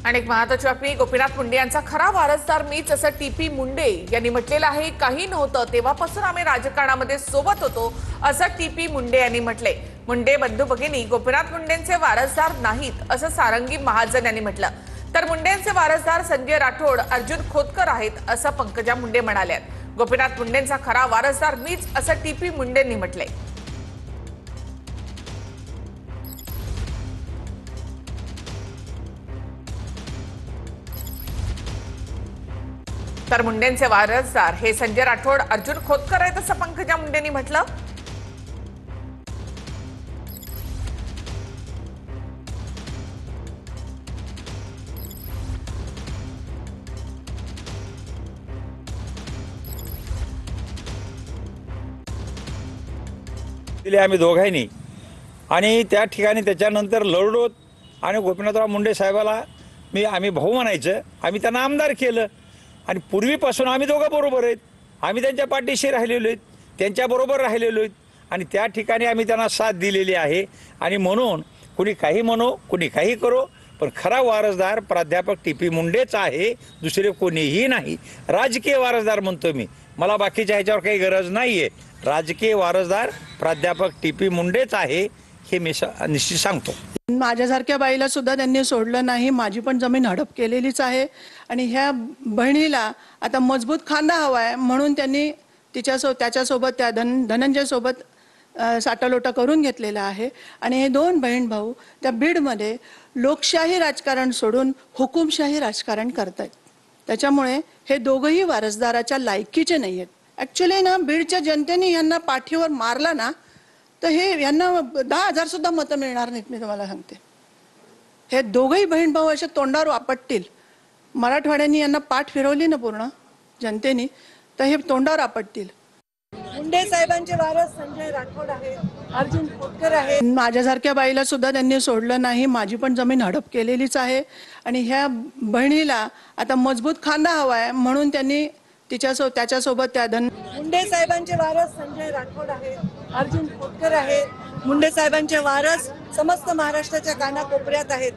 आणि एक महत्त्वाची बातमी, गोपीनाथ मुंडे यांचा खरा वारसदार मीच असं टीपी मुंडे यांनी म्हटलेलं आहे। काही नव्हतं तेव्हापासून आम्ही राजकारणामध्ये सोबत होतो असं टीपी मुंडे यांनी म्हटले। मुंडे बंधू भगिनी गोपीनाथ मुंडेंचे वारसदार नाहीत असं सारंगी महाजन यांनी म्हटलं। तर मुंडेंचे वारसदार संजय राठोड, अर्जुन खोतकर आहेत असं पंकजा मुंडे म्हणाल्या। गोपीनाथ मुंडेंचा खरा वारसदार मीच असं टीपी मुंडेंनी म्हटले। तर मुंडेंचे वारसदार हे संजय राठोड, अर्जुन खोतकर आहेत असं पंकजा मुंडेंनी म्हटलं। दिले आम्ही दोघांनी आणि त्या ठिकाणी त्याच्यानंतर लढलो आणि गोपीनाथराव मुंडे साहेबाला आम्ही भाऊ म्हणायचं। आम्ही त्यांना आमदार केलं आणि पूर्वीपासून आम्ही दोघं बरोबर आहेत। आम्ही त्यांच्या पाठीशी राहिलेलो आहेत, त्यांच्याबरोबर राहिलेलो आहेत आणि त्या ठिकाणी आम्ही त्यांना साथ दिलेली आहे। आणि म्हणून कुणी काही म्हणो, कुणी काही करो, पण खरा वारसदार प्राध्यापक टीपी मुंडेच आहे, दुसरे कोणीही नाही। राजकीय वारसदार म्हणतो मी, मला बाकीच्या ह्याच्यावर काही गरज नाही आहे। राजकीय वारसदार प्राध्यापक टीपी मुंडेच आहे हे मी निश्चित सांगतो। माझ्यासारख्या बाईला सुद्धा त्यांनी सोडलं नाही, माझी पण जमीन हडप केलेलीच आहे आणि ह्या बहिणीला आता मजबूत खांदा हवा आहे म्हणून त्यांनी त्याच्यासोबत त्या धनंजय सोबत साटालोटा करून घेतलेला आहे। आणि हे दोन बहीण भाऊ त्या बीडमध्ये लोकशाही राजकारण सोडून हुकुमशाही राजकारण करतायत। त्याच्यामुळे हे दोघंही वारसदाराच्या लायकीचे नाही आहेत। ॲक्च्युली ना बीडच्या जनतेने यांना पाठीवर मारला ना तर हे यांना 10,000 सुद्धा मतं मिळणार नाहीत। मी तुम्हाला सांगते, हे दोघंही बहीण भाऊ असे तोंडावर आपटतील। मराठवाड्यांनी यांना पाठ फिरवली ना पूर्ण जनतेने, तर हे तोंडावर आपटतील। मुंडे साहेबांचे वारस संजय राठोड आहेत, अर्जुन खोतकर आहेत। माझ्यासारख्या बाईला सुद्धा त्यांनी सोडलं नाही, माझी पण जमीन हडप केलेलीच आहे आणि ह्या बहिणीला आता मजबूत खांदा हवा आहे म्हणून त्यांनी त्याच्यासोबत त्या मुंडे साहेबांचे वारस संजय राठोड आहेत, अर्जुन खोतकर आहेत। मुंडे साहेबांचे वारस समस्त महाराष्ट्राच्या कानाकोपऱ्यात आहेत।